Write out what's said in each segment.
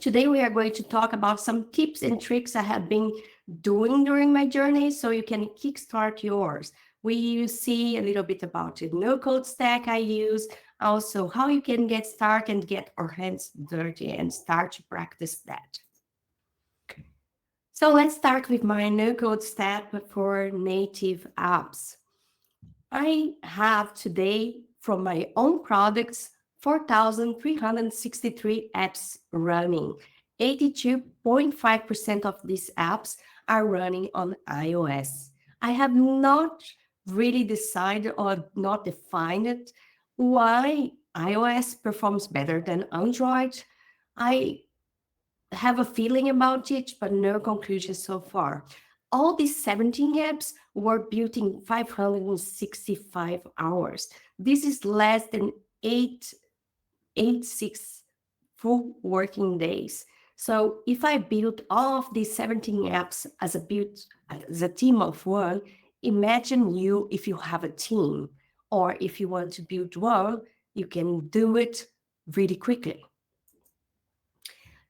Today we are going to talk about some tips and tricks I have been doing during my journey so you can kickstart yours. We will see a little bit about the no-code stack I use, also how you can get started and get our hands dirty and start to practice that. So let's start with my no-code stack for native apps. I have today from my own products 4,363 apps running. 82.5% of these apps are running on iOS. I have not really decided or not defined why iOS performs better than Android. I have a feeling about it, but no conclusion so far. All these 17 apps were built in 565 hours. This is less than 86 full working days. So if I build all of these 17 apps as a team of one, imagine if you have a team, or if you want to build one, you can do it really quickly.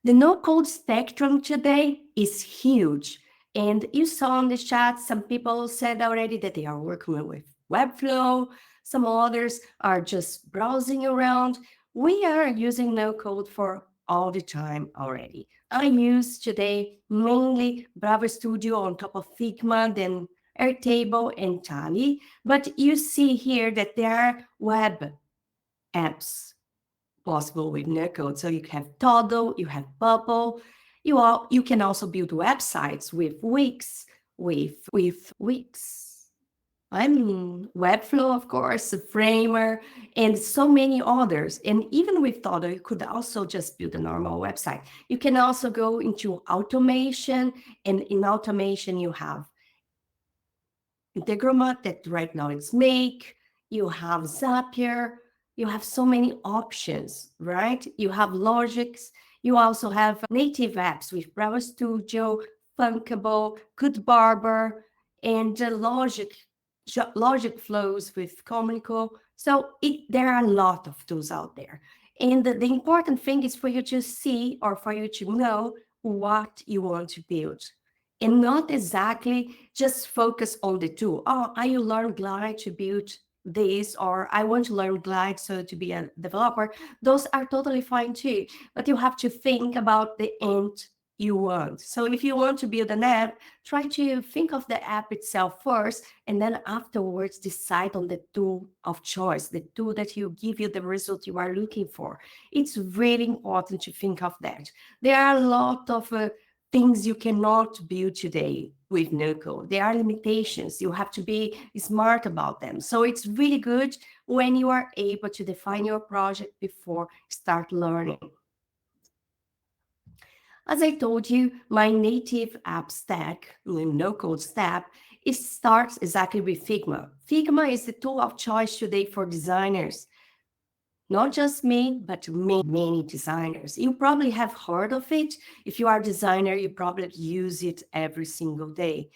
The no-code spectrum today is huge. And you saw in the chat, some people said already that they are working with Webflow. Some others are just browsing around. We are using no-code for all the time already. I use today mainly Bravo Studio on top of Figma, then Airtable and Tally. But you see here that there are web apps possible with no-code. So you have Todo, you have Bubble. You can also build websites with Wix, Webflow, of course, Framer, and so many others. And even with Todo, you could also just build a normal website. You can also go into automation, and in automation you have Integromat that right now is Make, you have Zapier, you have so many options, right? You have Logics, you also have native apps with Bravo Studio, Funkable, Good Barber, and Logic flows with Comico. So there are a lot of tools out there. And the important thing is for you to see, or for you to know what you want to build. And not exactly just focus on the tool. Oh, I learned Glide to build this, or I want to learn Glide so to be a developer. Those are totally fine too. But you have to think about the end you want. So if you want to build an app, try to think of the app itself first, and then afterwards decide on the tool of choice, the tool that will give you the result you are looking for. It's really important to think of that. There are a lot of things you cannot build today with no-code. There are limitations. You have to be smart about them. So it's really good when you are able to define your project before start learning. As I told you, my native app stack, no-code stack, it starts exactly with Figma. Figma is the tool of choice today for designers. Not just me, but many designers. You probably have heard of it. If you are a designer, you probably use it every single day.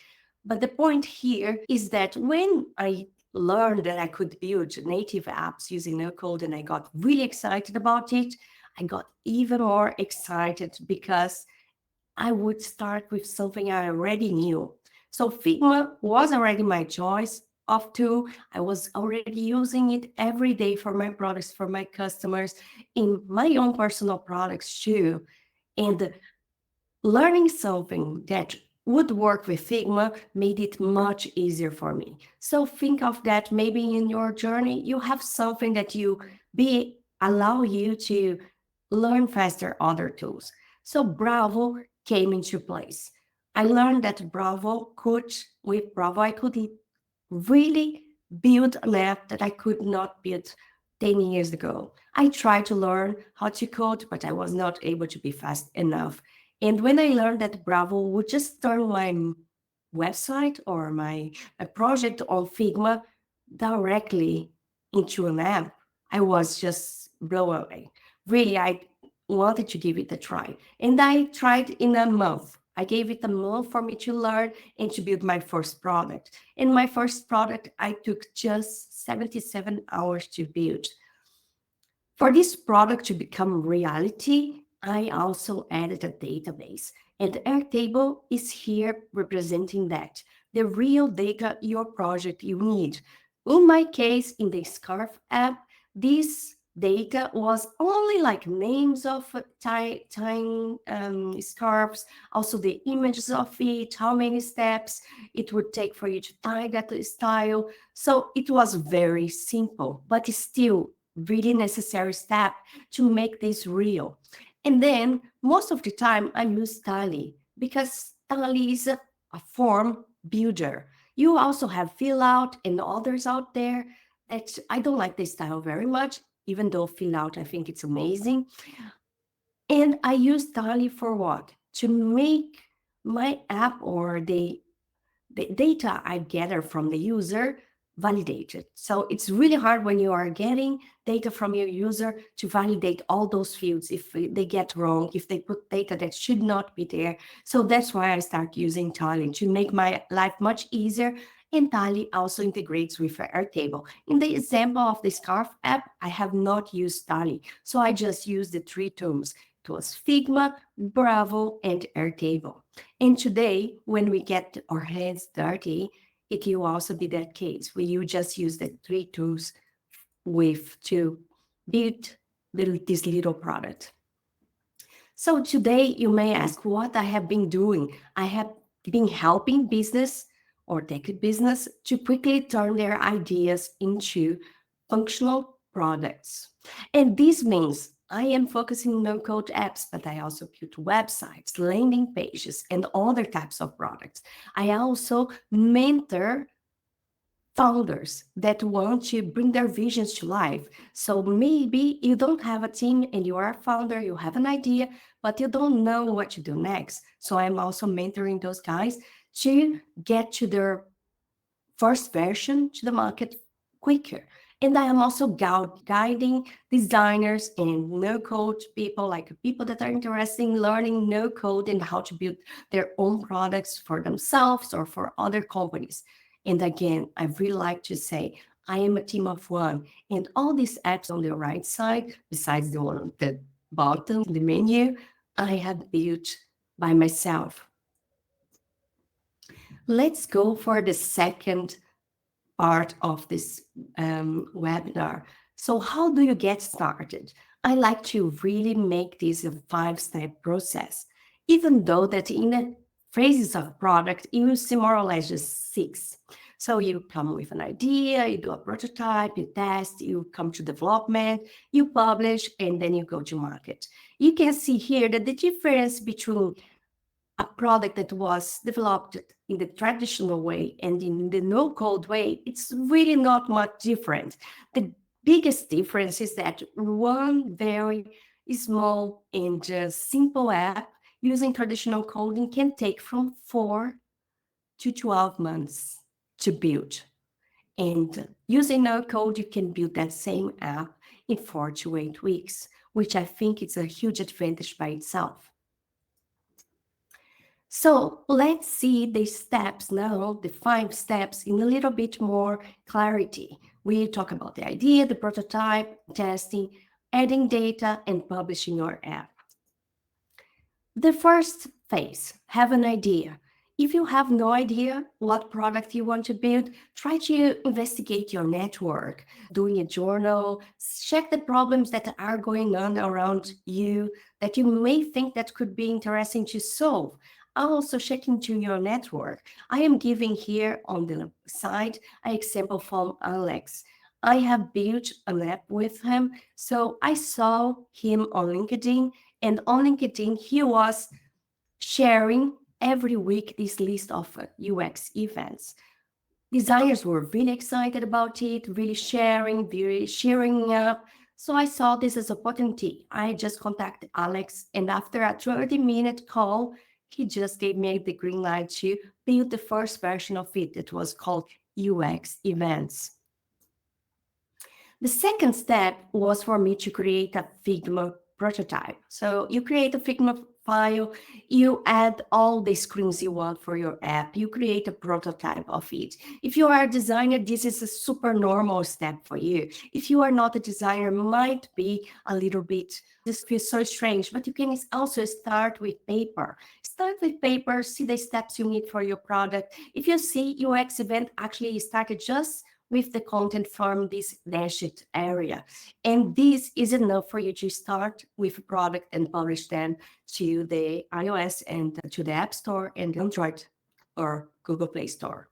But the point here is that when I learned that I could build native apps using no-code and I got really excited about it, I got even more excited because I would start with something I already knew. So Figma was already my choice of tool. I was already using it every day for my products, for my customers, in my own personal products too. And learning something that would work with Figma made it much easier for me. So think of that. Maybe in your journey, you have something that allow you to learn faster other tools. So Bravo came into place. I learned that with Bravo, I could really build an app that I could not build 10 years ago. I tried to learn how to code, but I was not able to be fast enough. And when I learned that Bravo would just turn my website or my project on Figma directly into an app, I was just blown away. Really, I wanted to give it a try. And I tried in a month. I gave it a month for me to learn and to build my first product. And my first product, I took just 77 hours to build. For this product to become reality, I also added a database, and Airtable is here representing that, the real data your project you need. In my case, in the Scarf app, this data was only like names of tying scarves, also the images of it, how many steps it would take for you to tie that style. So it was very simple, but still really necessary step to make this real. And then most of the time I use Tally because Tally is a form builder. You also have fill out and others out there that I don't like this style very much, even though fill out I think it's amazing. And I use Tally for what? To make my app or the data I gather from the user validated. So it's really hard when you are getting data from your user to validate all those fields if they get wrong, if they put data that should not be there. So that's why I start using Tally to make my life much easier. And Tally also integrates with Airtable. In the example of the Scarf app, I have not used Tally. So I just use the three tools. It was Figma, Bravo, and Airtable. And today, when we get our hands dirty, it will also be that case where you just use the three tools to build this little product. So today you may ask what I have been doing. I have been helping business or tech business to quickly turn their ideas into functional products. And this means I am focusing on no-code apps, but I also build websites, landing pages, and other types of products. I also mentor founders that want to bring their visions to life. So maybe you don't have a team and you are a founder, you have an idea, but you don't know what to do next. So I'm also mentoring those guys to get to their first version to the market quicker. And I am also guiding designers and no-code people, like people that are interested in learning no-code and how to build their own products for themselves or for other companies. And again, I really like to say, I am a team of one. And all these apps on the right side, besides the one on the bottom, the menu, I have built by myself. Let's go for the second part of this webinar. So how do you get started? I like to really make this a 5-step process, even though that in the phases of product, you see more or less just 6. So you come with an idea, you do a prototype, you test, you come to development, you publish, and then you go to market. You can see here that the difference between a product that was developed in the traditional way and in the no-code way, it's really not much different. The biggest difference is that one very small and simple app using traditional coding can take from 4 to 12 months to build. And using no-code, you can build that same app in 4 to 8 weeks, which I think is a huge advantage by itself. So let's see the steps now, the 5 steps in a little bit more clarity. We talk about the idea, the prototype, testing, adding data, and publishing your app. The first phase, have an idea. If you have no idea what product you want to build, try to investigate your network, doing a journal, check the problems that are going on around you that you may think that could be interesting to solve. Also check into your network. I am giving here on the side an example from Alex. I have built an app with him, so I saw him on LinkedIn, and on LinkedIn he was sharing every week this list of UX events. Designers were really excited about it, really sharing up. So I saw this as a opportunity. I just contacted Alex, and after a 30-minute call, he just gave me the green light to build the first version of it. It was called UX events. The second step was for me to create a Figma prototype. So you create a Figma file, you add all the screens you want for your app. You create a prototype of it. If you are a designer, this is a super normal step for you. If you are not a designer, might be a little bit, this feels so strange, but you can also start with paper. Start with paper, see the steps you need for your product. If you see UX event actually started just with the content from this dashed area. And this is enough for you to start with a product and publish them to the iOS and to the App Store and Android or Google Play Store.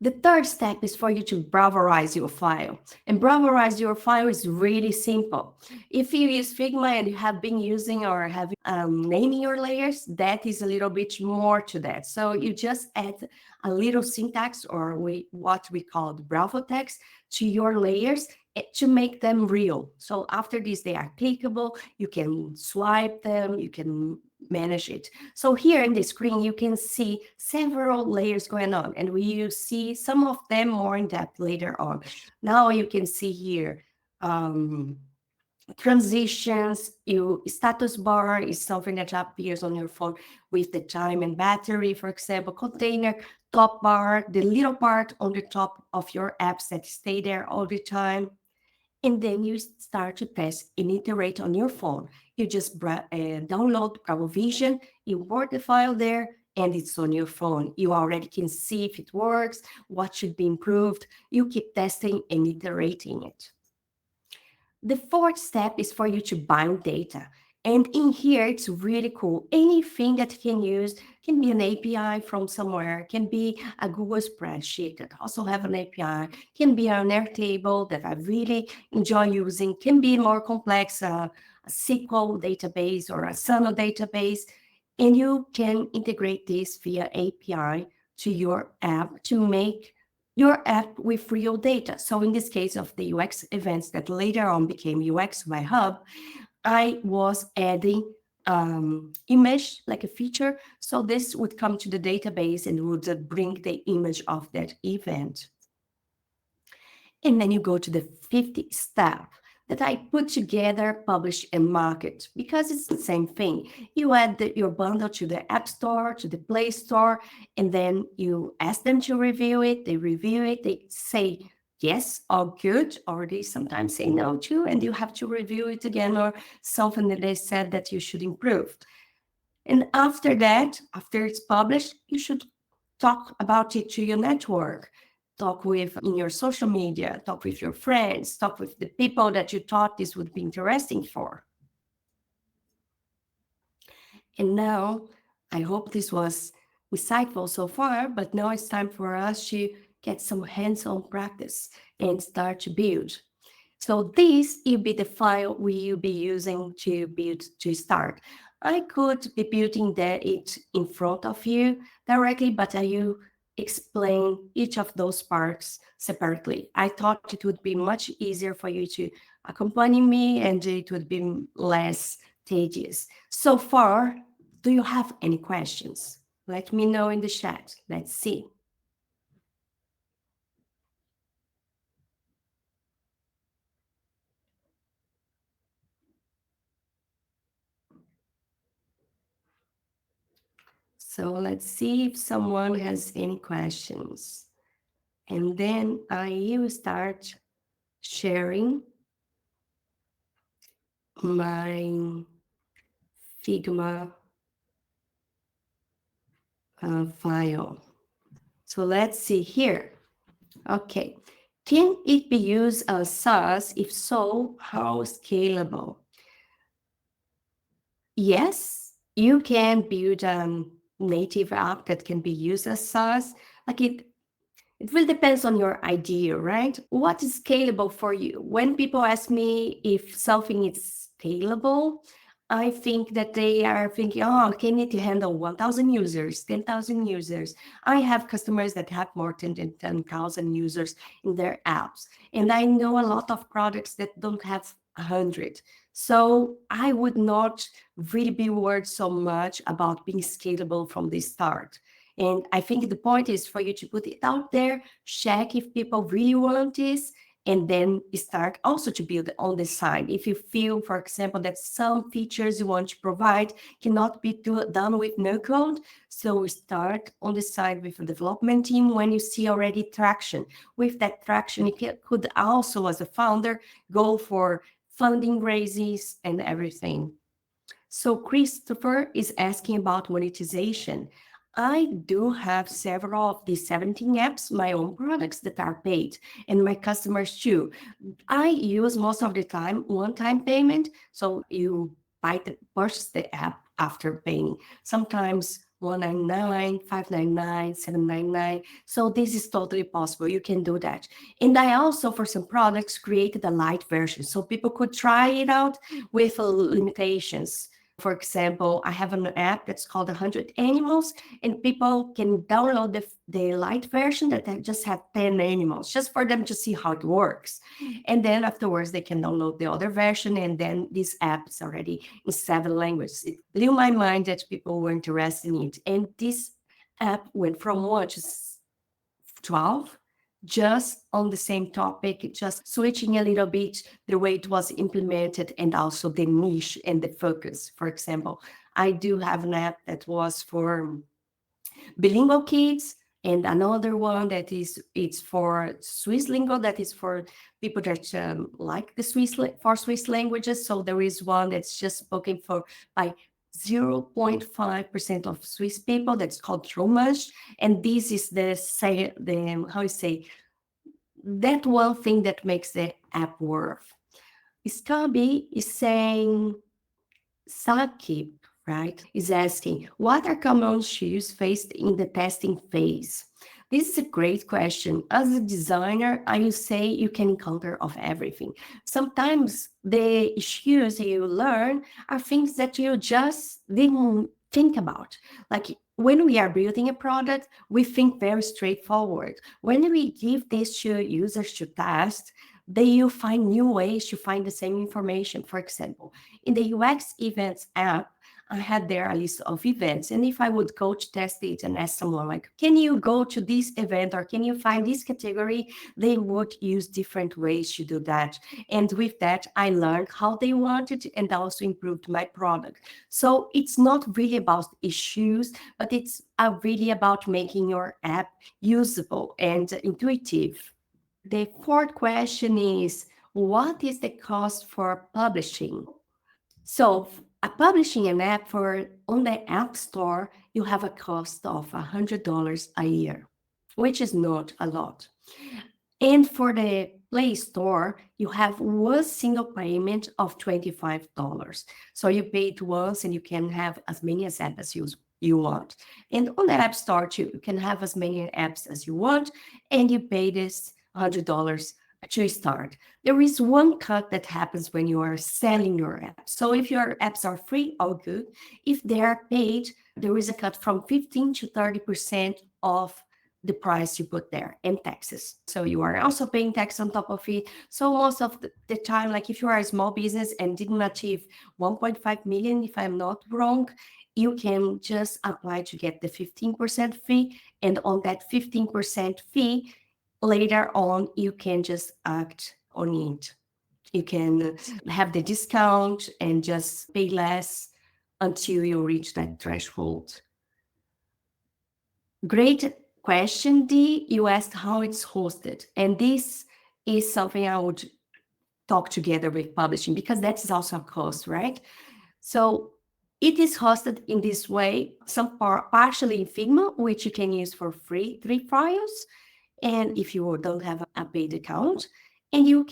The third step is for you to browserize your file. And browserize your file is really simple. If you use Figma and you have been using or have naming your layers, that is a little bit more to that. So you just add a little syntax or what we call the browser text to your layers to make them real. So after this, they are clickable. You can swipe them. You can manage it. So here in the screen, you can see several layers going on, and we will see some of them more in depth later on. Now you can see here transitions. Status bar is something that appears on your phone with the time and battery, for example. Container, top bar, the little part on the top of your apps that stay there all the time. And then you start to test and iterate on your phone. You just download Bravo Vision, you import the file there, and it's on your phone. You already can see if it works, what should be improved. You keep testing and iterating it. The fourth step is for you to bind data. And in here, it's really cool. Anything that you can use can be an API from somewhere, can be a Google spreadsheet that also have an API, can be an Airtable that I really enjoy using, can be more complex, a SQL database or a Sano database. And you can integrate this via API to your app to make your app with real data. So in this case of the UX events that later on became UX by Hub, I was adding image like a feature. So this would come to the database and would bring the image of that event. And then you go to the 50th step that I put together, publish, and market, because it's the same thing. You add your bundle to the App Store, to the Play Store, and then you ask them to review it. They review it. They say yes or good, or they sometimes say no to, and you have to review it again, or something that they said that you should improve. And after that, after it's published, you should talk about it to your network. Talk with in your social media, talk with your friends, talk with the people that you thought this would be interesting for. And now, I hope this was insightful so far, but now it's time for us to get some hands-on practice and start to build. So this will be the file we will be using to build to start. I could be building it in front of you directly, but I will explain each of those parts separately. I thought it would be much easier for you to accompany me and it would be less tedious. So far, do you have any questions? Let me know in the chat. Let's see. So let's see if someone has any questions. And then I will start sharing my Figma file. So let's see here. Okay. Can it be used as SaaS? If so, how scalable? Yes, you can build a native app that can be used as SaaS. Like it will depend on your idea, right? What is scalable for you? When people ask me if something is scalable, I think that they are thinking, oh, can it handle 1,000 users, 10,000 users? I have customers that have more than 10,000 users in their apps. And I know a lot of products that don't have 100. So I would not really be worried so much about being scalable from the start. And I think the point is for you to put it out there, check if people really want this, and then start also to build on the side. If you feel, for example, that some features you want to provide cannot be done with no code, so start on the side with the development team when you see already traction. With that traction, you could also, as a founder, go for funding raises and everything. So Christopher is asking about monetization. I do have several of these 17 apps, my own products that are paid, and my customers too. I use most of the time one-time payment, so you purchase the app after paying. Sometimes 199, 599, 799. So this is totally possible. You can do that. And I also, for some products, created a light version so people could try it out with limitations. For example, I have an app that's called 100 Animals, and people can download the light version that just have 10 animals, just for them to see how it works. And then afterwards, they can download the other version, and then this app is already in 7 languages. It blew my mind that people were interested in it. And this app went from 1 to 12, just on the same topic, just switching a little bit the way it was implemented and also the niche and the focus. For example, I do have an app that was for bilingual kids, and another one that it's for Swiss lingo, that is for people that like the Swiss languages. So there is one that's just spoken for by 0.5% of Swiss people, that's called Romansh, and this is the how you say, that one thing that makes the app work. Scubby is saying Sakib, right, is asking, what are common issues faced in the testing phase? This is a great question. As a designer, I will say you can encounter of everything. Sometimes the issues you learn are things that you just didn't think about. Like when we are building a product, we think very straightforward. When we give this to users to test, they will find new ways to find the same information. For example, in the UX events app, I had there a list of events. And if I would go to test it and ask someone like, can you go to this event or can you find this category? They would use different ways to do that. And with that, I learned how they wanted and also improved my product. So it's not really about issues, but it's really about making your app usable and intuitive. The fourth question is, what is the cost for publishing? So publishing an app on the App Store, you have a cost of $100 a year, which is not a lot. And for the Play Store, you have one single payment of $25. So you pay it once and you can have as many apps as you want. And on the App Store too, you can have as many apps as you want, and you pay this $100 to start. There is one cut that happens when you are selling your app. So if your apps are free, all good. If they are paid, there is a cut from 15 to 30% of the price you put there and taxes. So you are also paying tax on top of it. So most of the time, like if you are a small business and didn't achieve 1.5 million, if I'm not wrong, you can just apply to get the 15% fee. And on that 15% fee, later on, you can just act on it. You can have the discount and just pay less until you reach that threshold. Great question, Dee. You asked how it's hosted. And this is something I would talk together with publishing, because that is also a cost, right? So it is hosted in this way, partially in Figma, which you can use for free, 3 files. And if you don't have a paid account, and you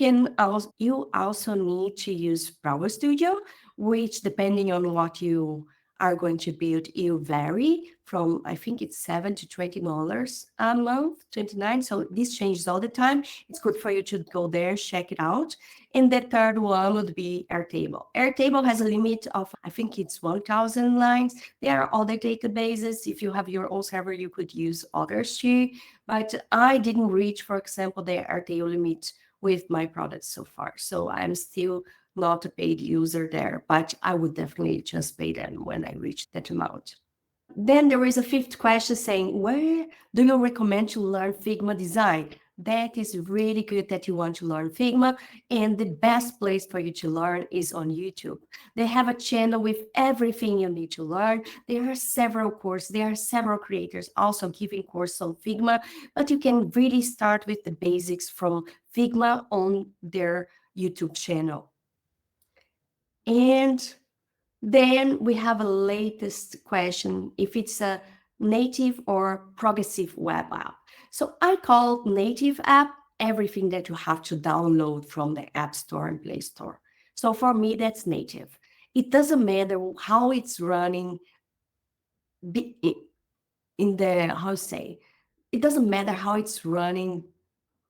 also need to use Browser Studio, which depending on what you are going to build, you vary from, I think it's $7 to $20 a month, 29. So this changes all the time. It's good for you to go there, check it out. And the third one would be Airtable. Airtable has a limit of, I think it's 1,000 lines. There are other databases. If you have your own server, you could use others too. But I didn't reach, for example, the Airtable limit with my products so far. So I'm still not a paid user there, but I would definitely just pay them when I reach that amount. Then there is a fifth question saying, where do you recommend to learn Figma design? that is really good that you want to learn Figma. And the best place for you to learn is on YouTube. They have a channel with everything you need to learn. There are several courses, there are several creators also giving courses on Figma, but you can really start with the basics from Figma on their YouTube channel. And then we have a latest question, if it's a native or progressive web app. So I call native app everything that you have to download from the App Store and Play Store. So for me, that's native. It doesn't matter how it's running in the, how to say, it doesn't matter how it's running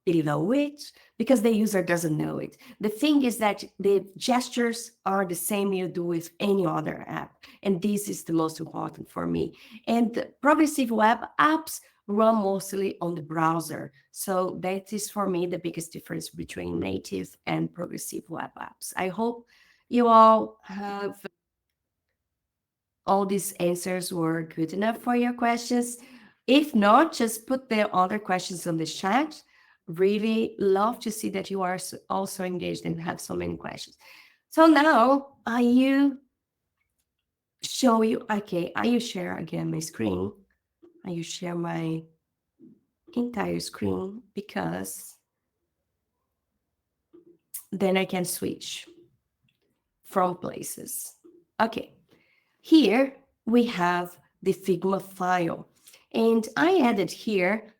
below it because the user doesn't know it. The thing is that the gestures are the same you do with any other app. And this is the most important for me. And progressive web apps run mostly on the browser. So that is for me the biggest difference between native and progressive web apps. I hope you all have all these answers were good enough for your questions. If not, just put the other questions on the chat. Really love to see that you are also engaged and have so many questions. So now, are you share again my screen? Are you share my entire screen? Because then I can switch from places. Okay, here we have the Figma file. And I added here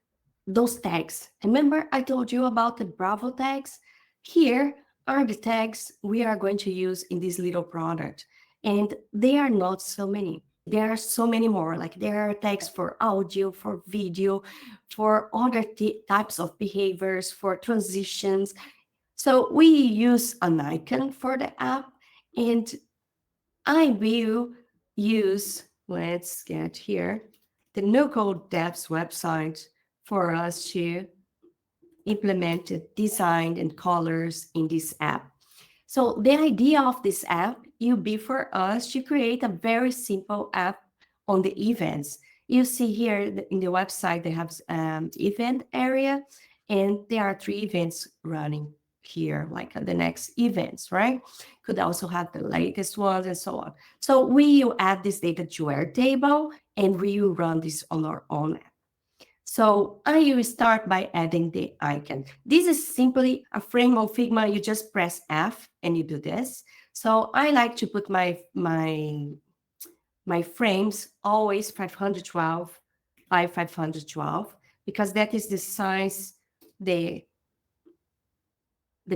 those tags. Remember I told you about the Bravo tags? Here are the tags we are going to use in this little product. And they are not so many. There are so many more. Like there are tags for audio, for video, for other types of behaviors, for transitions. So we use an icon for the app, and I will use, let's get here, the NoCode devs website for us to implement the design and colors in this app. So the idea of this app will be for us to create a very simple app on the events. You see here in the website, they have event area, and there are 3 events running here, like the next events, right? Could also have the latest ones and so on. So we will add this data to Airtable, and we will run this on our own app. So I will start by adding the icon. This is simply a frame of Figma. You just press F and you do this. So I like to put my frames always 512 by 512 because that is the size the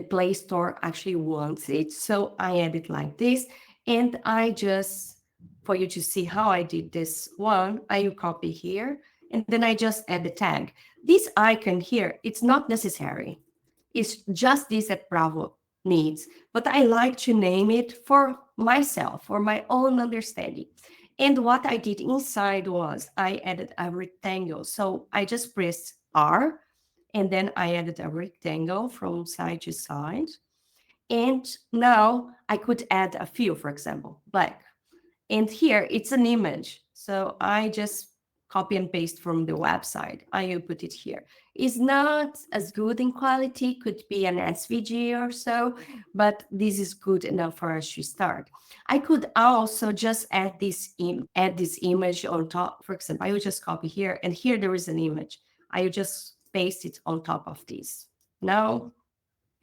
Play Store actually wants it. So I add it like this, and I just, for you to see how I did this one, I will copy here, and then I just add the tag. This icon here, it's not necessary. It's just this that Bravo needs, but I like to name it for myself, for my own understanding. And what I did inside was I added a rectangle. So I just pressed R, and then I added a rectangle from side to side. And now I could add a fill, for example, black. And here it's an image. So I just copy and paste from the website. I will put it here. It's not as good in quality, could be an SVG or so, but this is good enough for us to start. I could also just add this image on top. For example, I will just copy here, and here there is an image. I will just paste it on top of this. Now,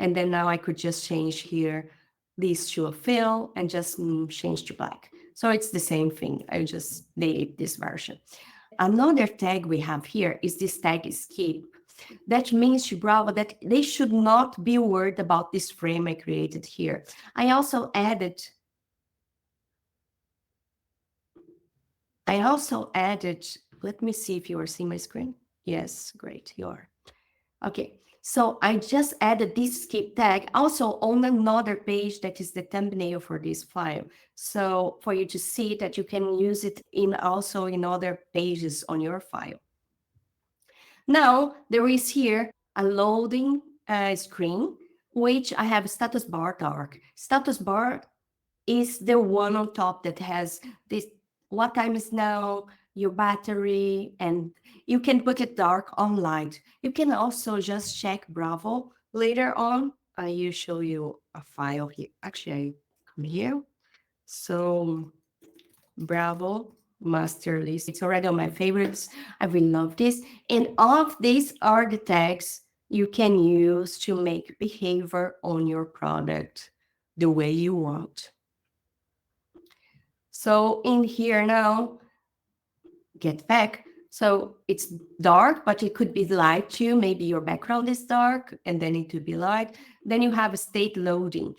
and then now I could just change here this to a fill and just change to black. So it's the same thing. I just delete this version. Another tag we have here is this tag skip. That means to Bravo that they should not be worried about this frame I created here. I also added, let me see if you are seeing my screen. Yes, great, you are. Okay, so I just added this skip tag also on another page that is the thumbnail for this file. So for you to see that you can use it also in other pages on your file. Now there is here a loading screen, which I have status bar dark. Status bar is the one on top that has this, what time is now, your battery, and you can put it dark or light. You can also just check Bravo later on. I will show you a file here. Actually, I come here. So Bravo master list. It's already on my favorites. I really love this. And all of these are the tags you can use to make behavior on your product the way you want. So in here now, get back. So it's dark, but it could be light too. Maybe your background is dark and then it could be light. Then you have a state loading.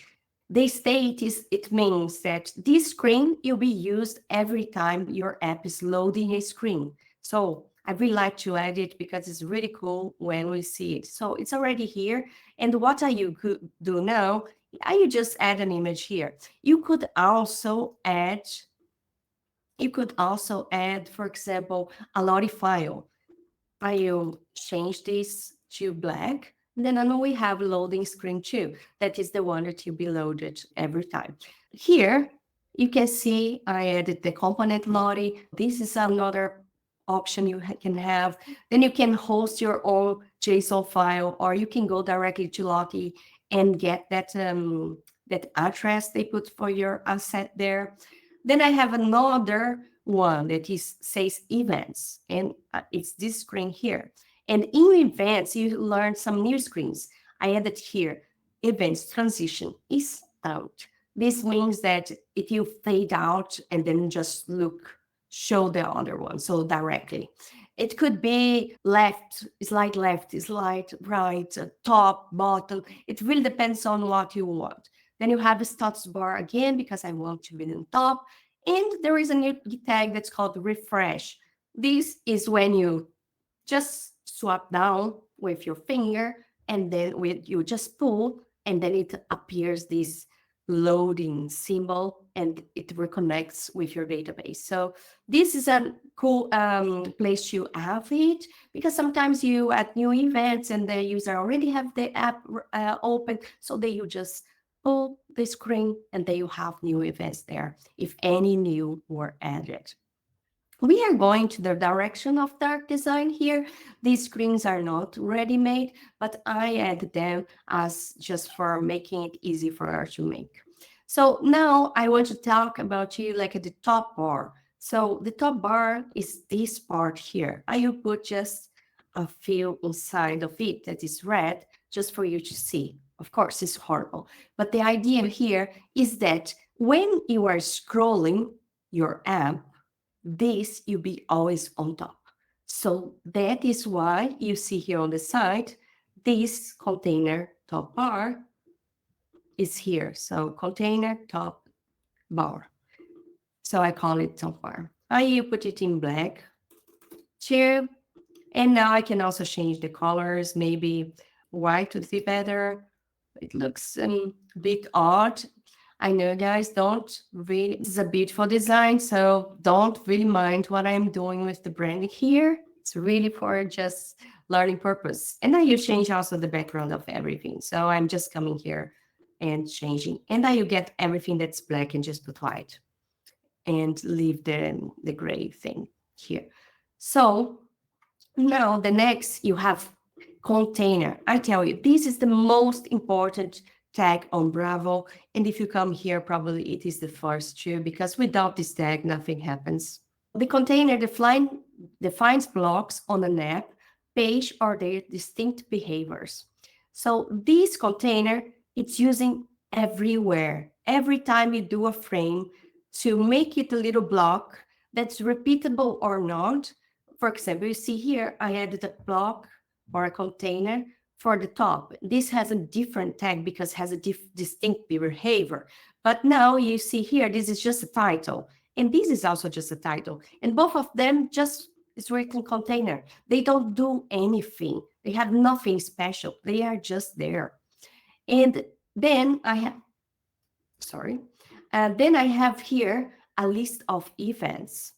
The state it means that this screen will be used every time your app is loading a screen. So I really like to add it because it's really cool when we see it. So it's already here. And what you could do now, you just add an image here. You could also add, for example, a lottie file. I will change this to black. Then I know we have loading screen too. That is the one that will be loaded every time. Here, you can see I added the component lottie. This is another option you can have. Then you can host your own JSON file, or you can go directly to Lottie and get that address they put for your asset there. Then I have another one that says events, and it's this screen here. And in events, you learn some new screens. I added here, events transition is out. This means that it will fade out and then just show the other one, so directly. It could be left, slide right, top, bottom. It really depends on what you want. Then you have a status bar again, because I want to be on top. And there is a new tag that's called refresh. This is when you just swap down with your finger, and then you just pull, and then it appears this loading symbol and it reconnects with your database. So this is a cool place to have it, because sometimes you at new events and the user already have the app open, so then you just pull the screen and then you have new events there if any new were added. We are going to the direction of dark design here. These screens are not ready-made, but I added them as just for making it easy for us to make. So now I want to talk about you like at the top bar. So the top bar is this part here. I will put just a few inside of it that is red, just for you to see. Of course, it's horrible. But the idea here is that when you are scrolling your app, this you'll be always on top. So that is why you see here on the side, this container top bar is here. So container top bar. So I call it top bar. I put it in black too. And now I can also change the colors, maybe white would be better. It looks a bit odd. I know, guys, this is a beautiful design, so don't really mind what I'm doing with the branding here. It's really for just learning purpose. And then you change also the background of everything. So I'm just coming here and changing. And then you get everything that's black and just put white and leave the gray thing here. So now the next you have container. I tell you, this is the most important tag on Bravo. And if you come here, probably it is the first too, because without this tag, nothing happens. The container defines blocks on an app, page, or their distinct behaviors. So this container, it's using everywhere. Every time you do a frame, to make it a little block that's repeatable or not. For example, you see here, I added a block or a container for the top. This has a different tag because it has a distinct behavior. But now you see here, this is just a title. And this is also just a title. And both of them just is written container. They don't do anything. They have nothing special. They are just there. And then I have here a list of events.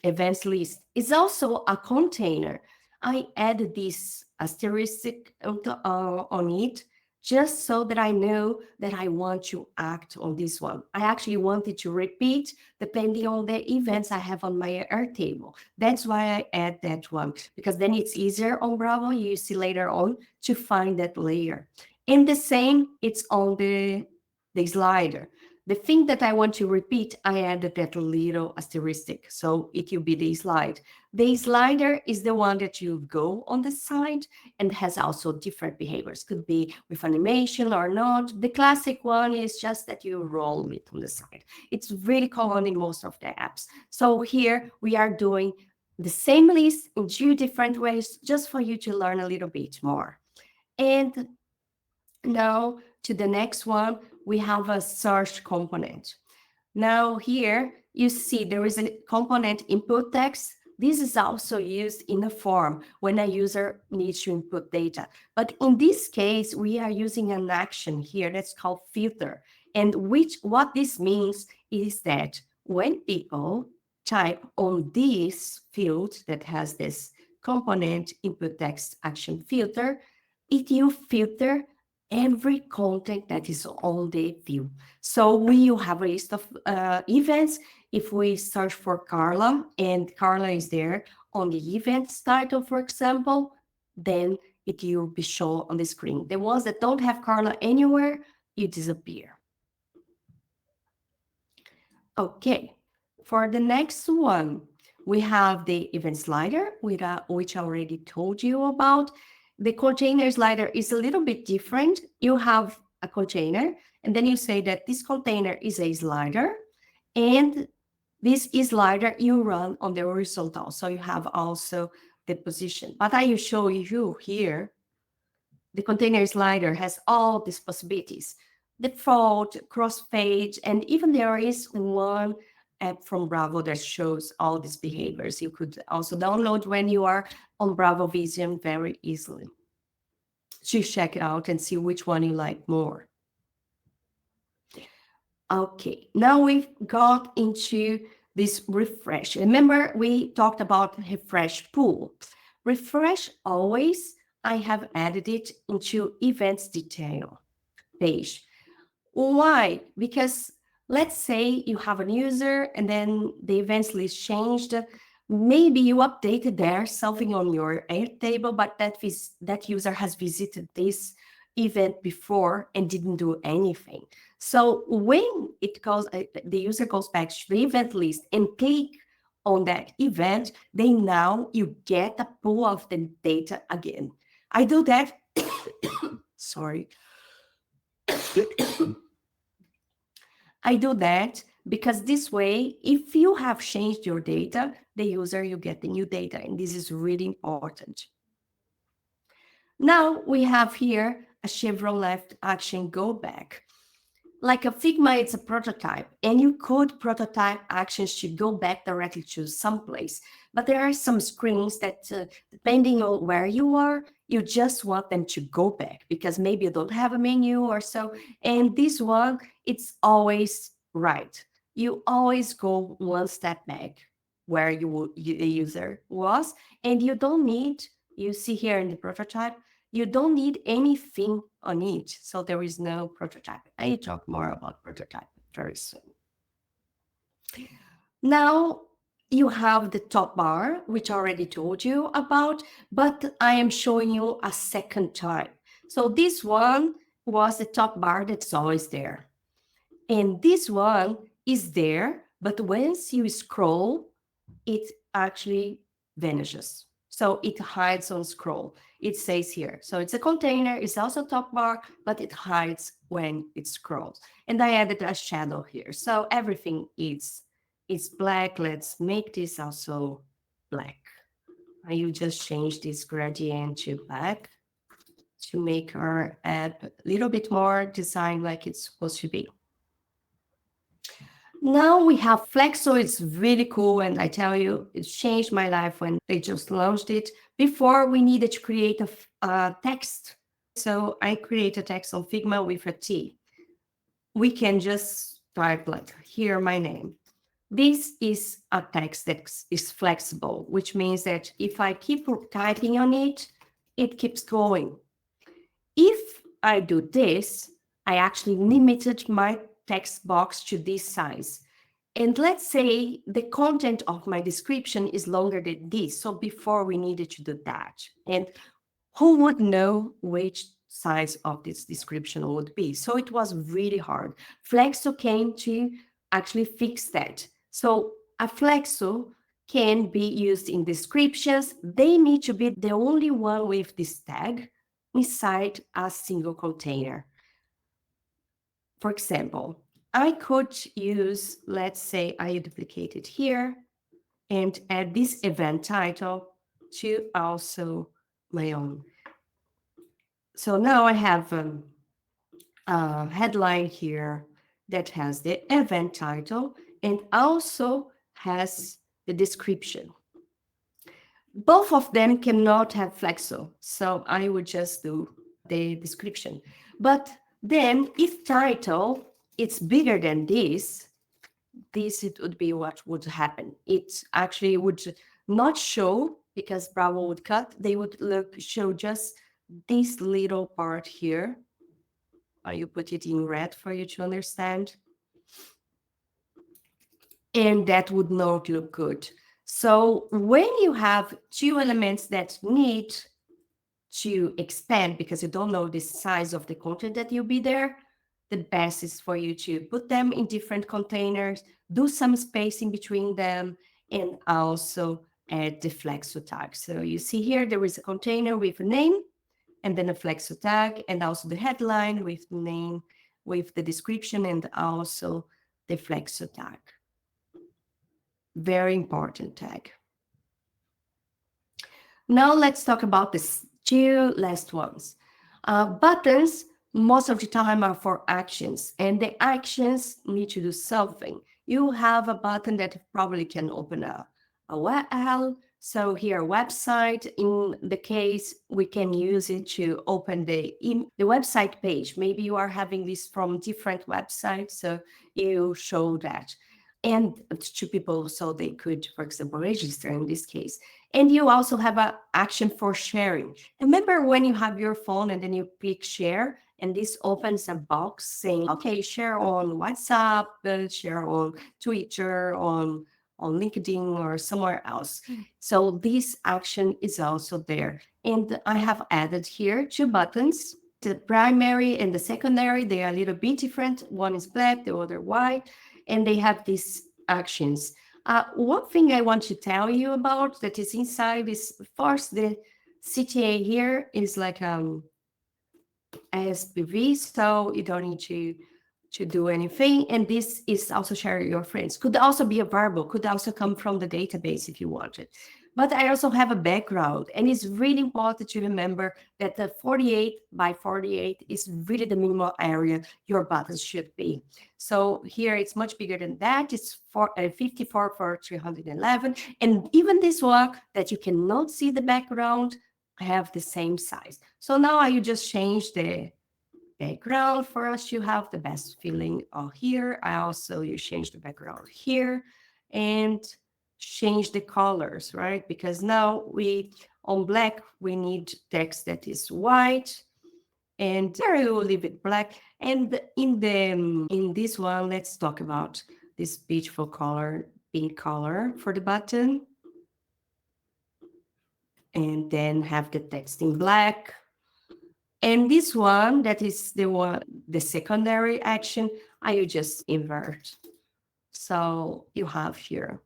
Events list is also a container. I added this asterisk on it just so that I know that I want to act on this one. I actually wanted to repeat depending on the events I have on my Airtable. That's why I add that one, because then it's easier on Bravo. You see later on to find that layer. And the same, it's on the slider. The thing that I want to repeat, I added that little asterisk, so it will be the slide. The slider is the one that you go on the side and has also different behaviors. Could be with animation or not. The classic one is just that you roll it on the side. It's really common in most of the apps. So here we are doing the same list in two different ways, just for you to learn a little bit more. And now to the next one, we have a search component. Now here you see there is a component input text. This is also used in a form when a user needs to input data. But in this case, we are using an action here that's called filter. And what this means is that when people type on this field that has this component input text action filter, it will filter every content that is on the view. So we will have a list of events. If we search for Karla and Karla is there on the events title, for example, then it will be shown on the screen. The ones that don't have Karla anywhere, you disappear. Okay, for the next one, we have the event slider, which I already told you about. The container slider is a little bit different. You have a container, and then you say that this container is a slider, and this slider you run on the horizontal. So you have also the position. But I will show you here, the container slider has all these possibilities: default, cross-page, and even there is one app from Bravo that shows all these behaviors. You could also download when you are on Bravo Vision very easily to check it out and see which one you like more. Okay, now we've got into this refresh. Remember, we talked about refresh pool. Refresh always, I have added it into events detail page. Why? Because let's say you have a user and then the events list changed. Maybe you updated there something on your Airtable, but that user has visited this event before and didn't do anything. So when the user goes back to the event list and click on that event, now you get a pool of the data again. I do that. Sorry. I do that because this way, if you have changed your data, the user, you get the new data, and this is really important. Now we have here a chevron left action go back. Like a Figma, it's a prototype, and you could prototype actions to go back directly to some place. But there are some screens that, depending on where you are, you just want them to go back because maybe you don't have a menu or so. And this one, it's always right. You always go one step back where the user was, and you don't need, you see here in the prototype, you don't need anything on it. So there is no prototype. I talk more about prototype very soon. Now you have the top bar, which I already told you about, but I am showing you a second type. So this one was the top bar that's always there. And this one is there, but once you scroll, it actually vanishes. So it hides on scroll. It says here. So it's a container, it's also top bar, but it hides when it scrolls. And I added a shadow here. So everything is black. Let's make this also black. I will just change this gradient to black to make our app a little bit more designed like it's supposed to be. Now we have Flexo. It's really cool. And I tell you, it's changed my life when they just launched it. Before, we needed to create a text. So I create a text on Figma with a T. We can just type like, here, my name. This is a text that is flexible, which means that if I keep typing on it, it keeps going. If I do this, I actually limited my text box to this size. And let's say the content of my description is longer than this. So before we needed to do that. And who would know which size of this description would be? So it was really hard. Flexo came to actually fix that. So a Flexo can be used in descriptions. They need to be the only one with this tag inside a single container. For example, I could use, let's say I duplicate it here and add this event title to also my own. So now I have a headline here that has the event title and also has the description. Both of them cannot have Flexo, so I would just do the description. But then if title it's bigger than this it would be what would happen. It actually would not show because Bravo would cut. They would show just this little part here. You put it in red for you to understand. And that would not look good. So when you have two elements that need to expand because you don't know the size of the content that will be there, the best is for you to put them in different containers, do some spacing between them, and also add the Flexo tag. So you see here, there is a container with a name, and then a Flexo tag, and also the headline with the name, with the description, and also the Flexo tag. Very important tag. Now let's talk about the two last ones. Buttons, most of the time, are for actions, and the actions need to do something. You have a button that probably can open a URL. So here, website, in the case, we can use it to open the website page. Maybe you are having this from different websites, so you show that. And to people so they could, for example, register in this case. And you also have an action for sharing. Remember when you have your phone and then you click share, and this opens a box saying, okay, share on WhatsApp, share on Twitter, on LinkedIn or somewhere else. So this action is also there. And I have added here two buttons. The primary and the secondary, they are a little bit different. One is black, the other white, and they have these actions. One thing I want to tell you about that is inside is first the CTA here is like SPV, so you don't need to do anything. And this is also share your friends. Could also be a variable, could also come from the database if you want it. But I also have a background, and it's really important to remember that the 48 by 48 is really the minimal area your buttons should be. So here it's much bigger than that. It's 54 for 311. And even this one that you cannot see the background, I have the same size. So now I just change the background for us to have the best feeling here. You change the background here and change the colors, right? Because now on black, we need text that is white, and there I will leave it black. And in this one, let's talk about this beautiful color, pink color for the button. And then have the text in black. And this one, that is the secondary action, I will just invert. So you have here.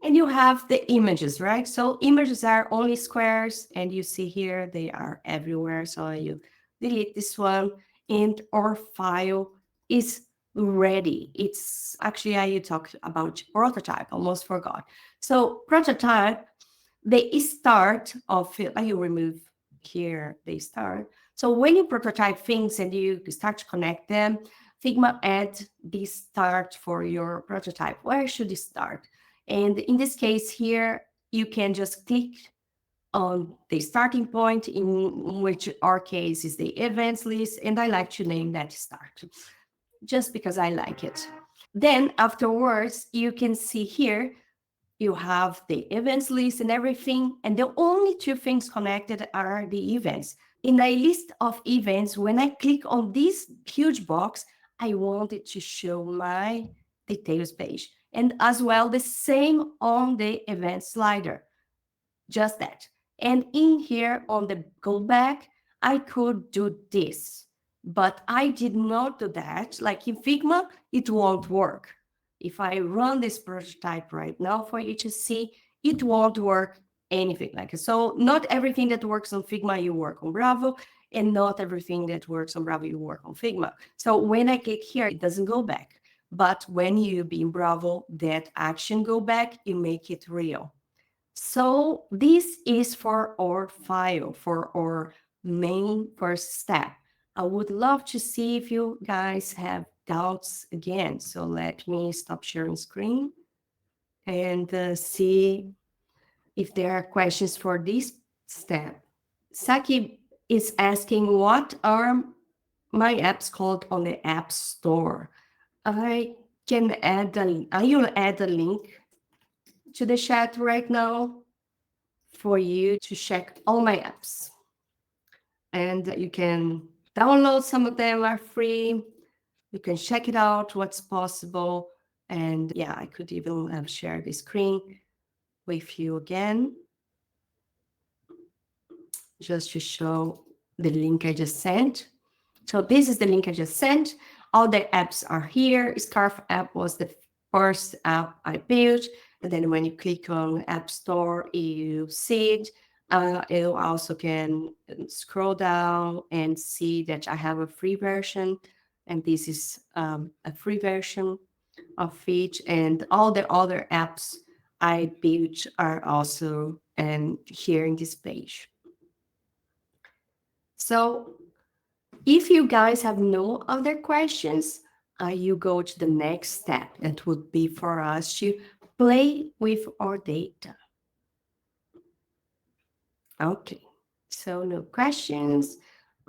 And you have the images, right? So images are only squares, and you see here they are everywhere. So you delete this one, and our file is ready. It's actually, I talked about prototype, almost forgot. So prototype, the start of it, I remove here, they start. So when you prototype things and you start to connect them, Figma add the start for your prototype. Where should it start? And in this case here, you can just click on the starting point, in which our case is the events list, and I like to name that start, just because I like it. Then afterwards, you can see here, you have the events list and everything, and the only two things connected are the events. In a list of events, when I click on this huge box, I want it to show my details page. And as well, the same on the event slider, just that. And in here on the go back, I could do this, but I did not do that. Like in Figma, it won't work. If I run this prototype right now for you to see, it won't work anything like it. So not everything that works on Figma, you work on Bravo, and not everything that works on Bravo, you work on Figma. So when I click here, it doesn't go back. But when you be in Bravo, that action go back, you make it real. So this is for our file, for our main first step. I would love to see if you guys have doubts again. So let me stop sharing screen and see if there are questions for this step. Saki is asking, what are my apps called on the App Store? I will add a link to the chat right now for you to check all my apps. And you can download, some of them are free. You can check it out, what's possible. And yeah, I could even share the screen with you again, just to show the link I just sent. So this is the link I just sent. All the apps are here. Scarf app was the first app I built. And then when you click on App Store, you see it. You also can scroll down and see that I have a free version. And this is a free version of it. And all the other apps I built are also here in this page. So if you guys have no other questions, you go to the next step. That would be for us to play with our data. Okay, so no questions.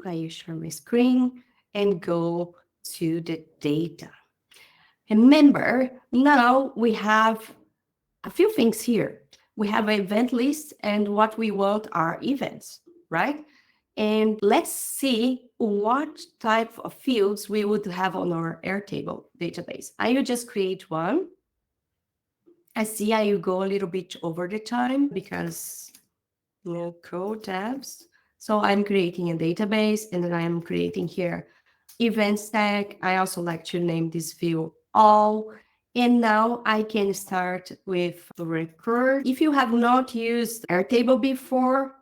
I share my screen and go to the data. Remember, now we have a few things here. We have an event list, and what we want are events, right? And let's see what type of fields we would have on our Airtable database. I will just create one. I see I will go a little bit over the time because code tabs. So I'm creating a database, and then I'm creating here event stack. I also like to name this view all. And now I can start with the record. If you have not used Airtable before,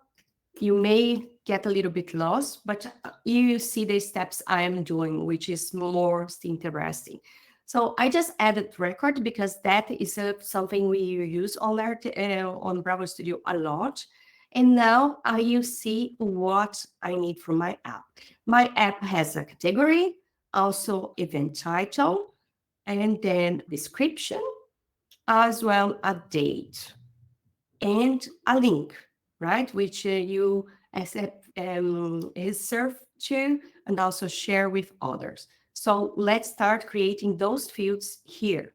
you may get a little bit lost, but you see the steps I am doing, which is most interesting. So I just added record because that is something we use on Bravo Studio a lot. And now you see what I need from my app. My app has a category, also event title, and then description, as well a date and a link, right? Which you accept serve to and also share with others. So let's start creating those fields here.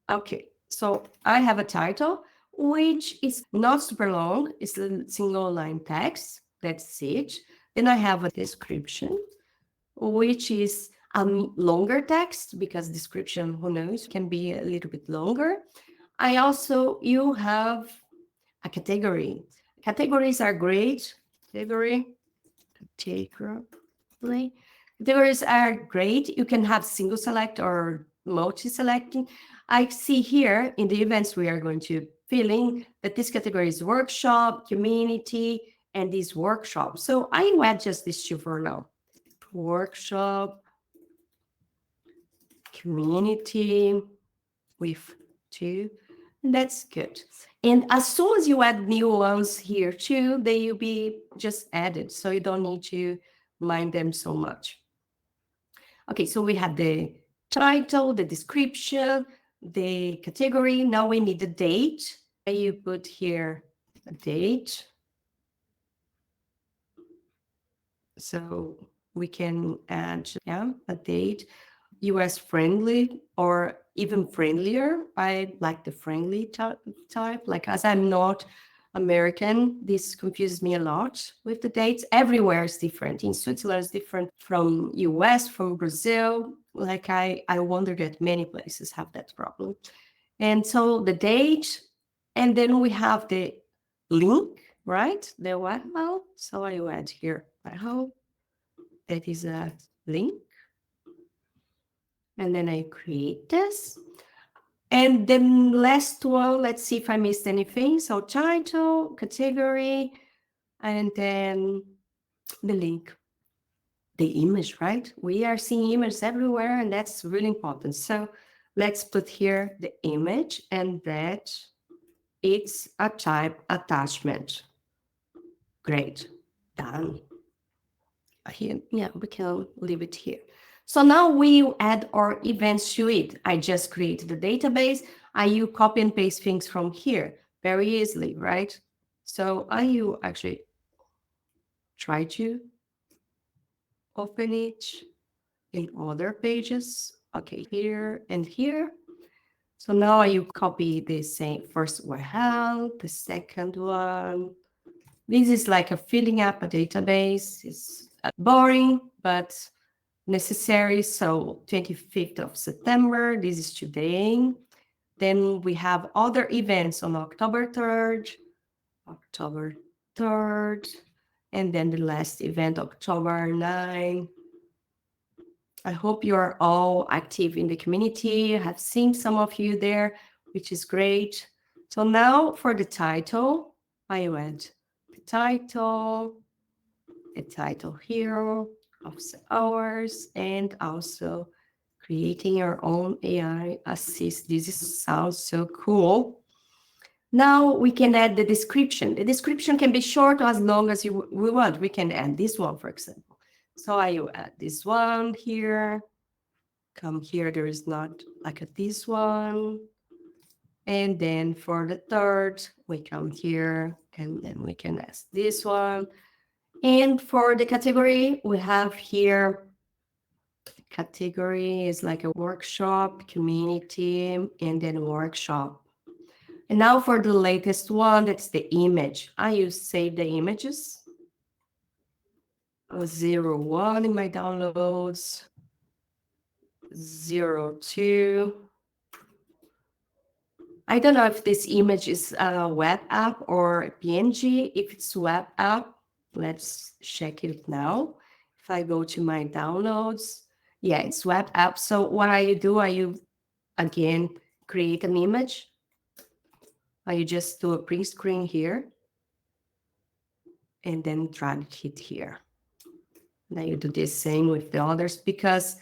Okay, so I have a title, which is not super long. It's a single line text. That's it. Then I have a description, which is a longer text because description, who knows, can be a little bit longer. You have a category. Categories are great. Categories are great. You can have single select or multi-selecting. I see here in the events we are going to fill in that this category is workshop, community, and these workshops. So I will add just these two for now. Workshop, community with two. That's good. And as soon as you add new ones here too, they will be just added. So you don't need to mind them so much. Okay, so we have the title, the description, the category. Now we need the date. You put here a date. So we can add a date. US friendly or even friendlier. I like the friendly type, like as I'm not American. This confuses me a lot with the dates. Everywhere is different. In Switzerland, it's different from US, from Brazil. Like I wonder that many places have that problem. And so the date, and then we have the link, right? The what now? So I add here, how that is a link. And then I create this. And the last one, let's see if I missed anything. So title, category, and then the link, the image, right? We are seeing images everywhere, and that's really important. So let's put here the image, and that it's a type attachment. Great, done. Here, yeah, we can leave it here. So now we add our events to it. I just created the database. I copy and paste things from here very easily, right? So I actually try to open it in other pages. Okay, here and here. So now I copy the same first URL, the second one. This is like a filling up a database. It's boring, but necessary. So 25th of September, this is today. Then we have other events on October 3rd, and then the last event, October 9. I hope you are all active in the community. I have seen some of you there, which is great. So now for the title, I went the title here, offset hours, and also creating your own AI assist. This sounds so cool. Now we can add the description. The description can be short or as long as we want. We can add this one, for example. So I will add this one here. Come here, there is not like this one. And then for the third, we come here, and then we can add this one. And for the category, we have here, category is like a workshop, community, and then workshop. And now for the latest one, that's the image. I use save the images. 01 in my downloads, 02. I don't know if this image is a web app or a PNG. If it's web app, let's check it now. If I go to my downloads, yeah, it's web app. So what I do, again create an image. I just do a print screen here and then drag it here. Now you do the same with the others because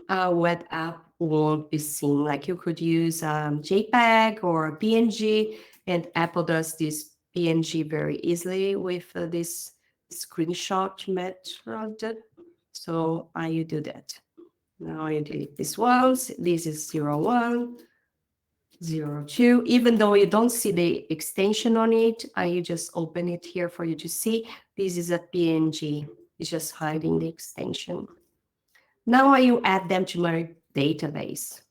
a web app won't be seen. Like you could use JPEG or PNG, and Apple does this PNG very easily with this screenshot method. So you do that. Now I delete this ones. This is 01, 02. Even though you don't see the extension on it, you just open it here for you to see. This is a PNG. It's just hiding the extension. Now I add them to my database.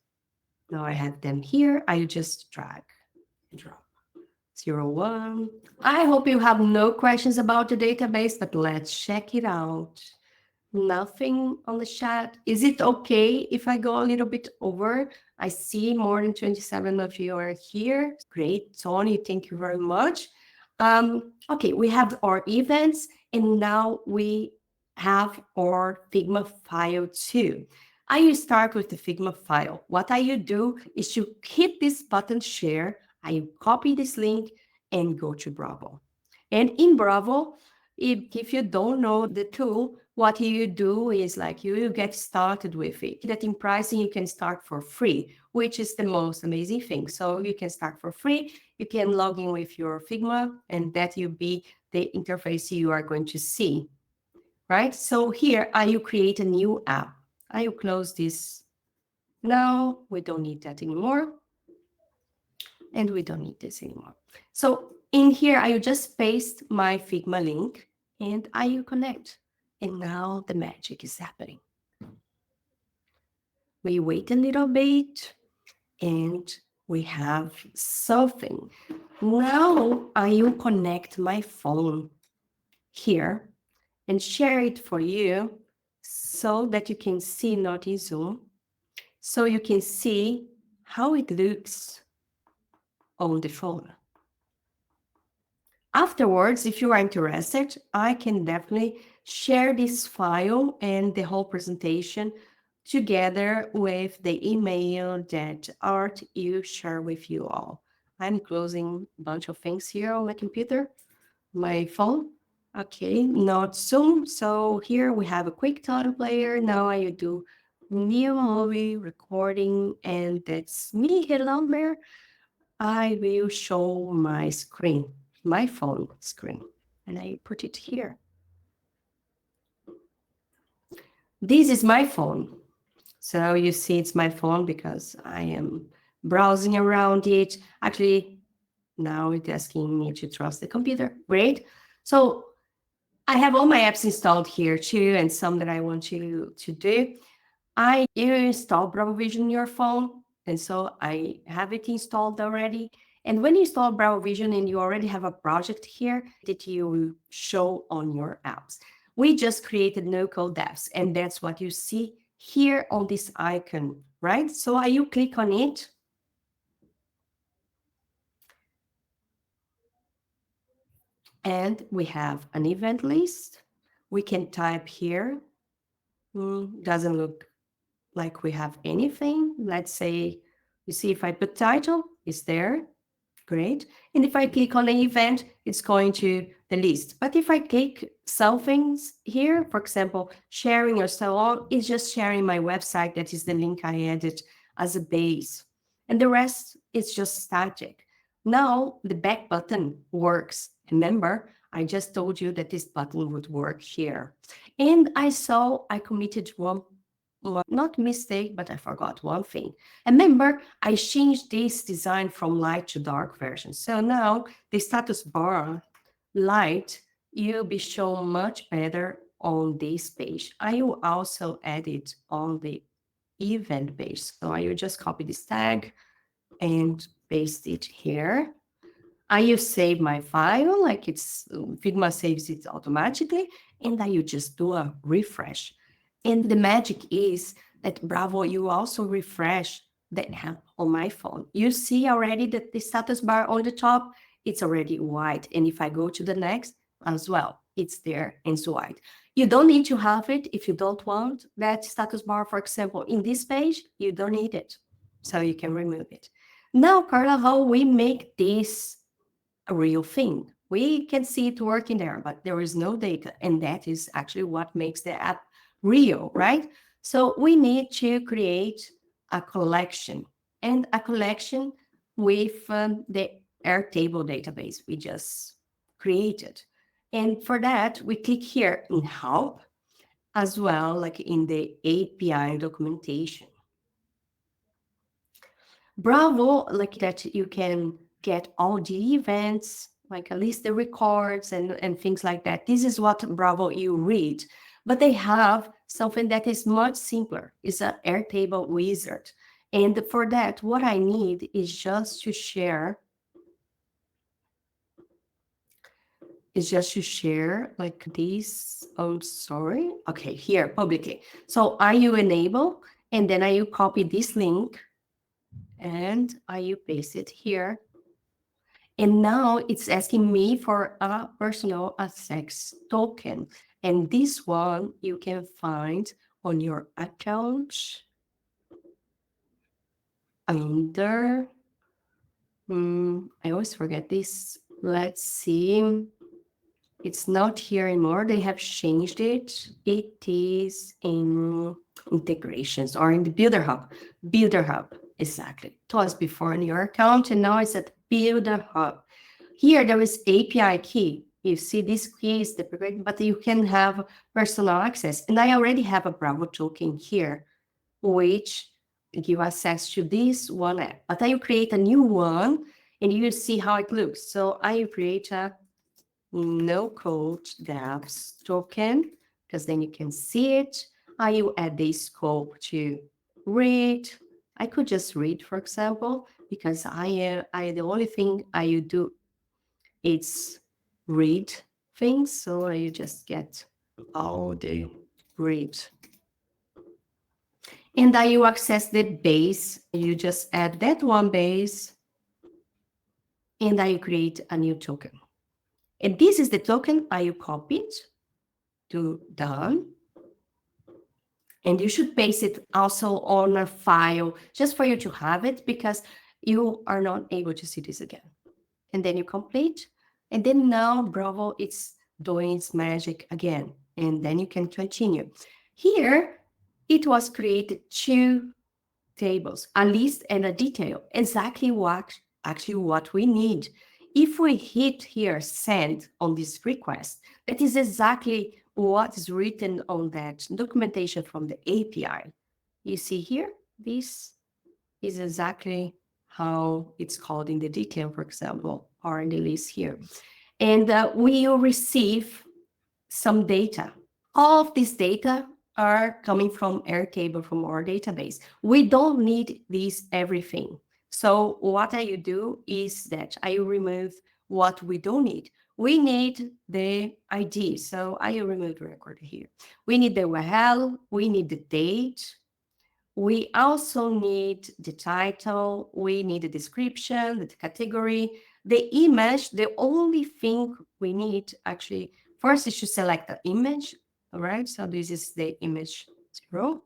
Now I have them here. I just drag and drop. 01. I hope you have no questions about the database, but let's check it out. Nothing on the chat. Is it okay if I go a little bit over? I see more than 27 of you are here. Great, Tony, thank you very much. Okay, we have our events, and now we have our Figma file too. I start with the Figma file. What I do is to hit this button, share. I copy this link and go to Bravo. And in Bravo, if you don't know the tool, what you do is like you get started with it. That in pricing, you can start for free, which is the most amazing thing. So you can start for free. You can log in with your Figma, and that will be the interface you are going to see, right? So here, you create a new app. I will close this. Now we don't need that anymore. And we don't need this anymore. So in here, I will just paste my Figma link and I will connect. And now the magic is happening. We wait a little bit and we have something. Now I will connect my phone here and share it for you so that you can see, not in Zoom, so you can see how it looks on the phone. Afterwards, if you are interested, I can definitely share this file and the whole presentation together with the email that Art will share with you all. I'm closing a bunch of things here on my computer, my phone. Okay, not Zoom. So here we have a quick title player. Now I do new movie recording, and that's me. Hello there. I will show my screen, my phone screen, and I put it here. This is my phone. So you see it's my phone because I am browsing around it. Actually, now it's asking me to trust the computer. Great. So I have all my apps installed here too, and some that I want to do. You install Bravo Vision in your phone, and so I have it installed already. And when you install Bravo Vision and you already have a project here that you will show on your apps, we just created NoCode apps, and that's what you see here on this icon, right? So you click on it, and we have an event list. We can type here. Doesn't look like we have anything. Let's say, you see if I put title, it's there. Great. And if I click on the event, it's going to the list. But if I click some things here, for example, sharing or so on, it's just sharing my website. That is the link I added as a base. And the rest is just static. Now the back button works. Remember, I just told you that this button would work here. And I committed one, not mistake, but I forgot one thing. Remember, I changed this design from light to dark version. So now the status bar light will be shown much better on this page. I will also add it on the event page. So I will just copy this tag and paste it here. I will save my file, like Figma saves it automatically, and I will just do a refresh. And the magic is that Bravo, you also refresh the app on my phone. You see already that the status bar on the top, it's already white. And if I go to the next as well, it's there and it's white. You don't need to have it if you don't want that status bar, for example, in this page, you don't need it. So you can remove it. Now, Karla, how we make this a real thing? We can see it working there, but there is no data. And that is actually what makes the app real, right? So we need to create a collection, and a collection with the Airtable database we just created. And for that, we click here in help, as well, like in the API documentation. Bravo, like that you can get all the events, like at least the records and things like that. This is what Bravo you read. But they have something that is much simpler. It's an Airtable wizard. And for that, what I need is just to share like this. Oh, sorry. Okay, here publicly. So I will enable, and then I will copy this link and I will paste it here. And now it's asking me for a personal access token. And this one you can find on your account under, I always forget this. Let's see. It's not here anymore. They have changed it. It is in integrations or in the Builder Hub. Builder Hub, exactly. It was before in your account, and now it's at Builder Hub. Here there is API key. You see this key is the prepared, but you can have personal access. And I already have a Bravo token here, which give access to this one app. But I will create a new one, and you will see how it looks. So I will create a NoCode dApps token, because then you can see it. I will add the scope to read. I could just read, for example, because I the only thing I do is read things. So you just get all the read. And then you access the base. You just add that one base, and then you create a new token. And this is the token I copied to done. And you should paste it also on a file just for you to have it, because you are not able to see this again. And then you complete. And then now Bravo, it's doing its magic again. And then you can continue. Here, it was created two tables, a list and a detail, exactly what we need. If we hit here send on this request, that is exactly what is written on that documentation from the API. You see here, this is exactly how it's called in the detail, for example, or in the list here. And we will receive some data. All of this data are coming from Airtable, from our database. We don't need this everything. So what I do is that I remove what we don't need. We need the ID. So I remove the record here. We need the URL. We need the date. We also need the title. We need the description, the category, the image. The only thing we need actually first is to select the image. All right, so this is the image 0.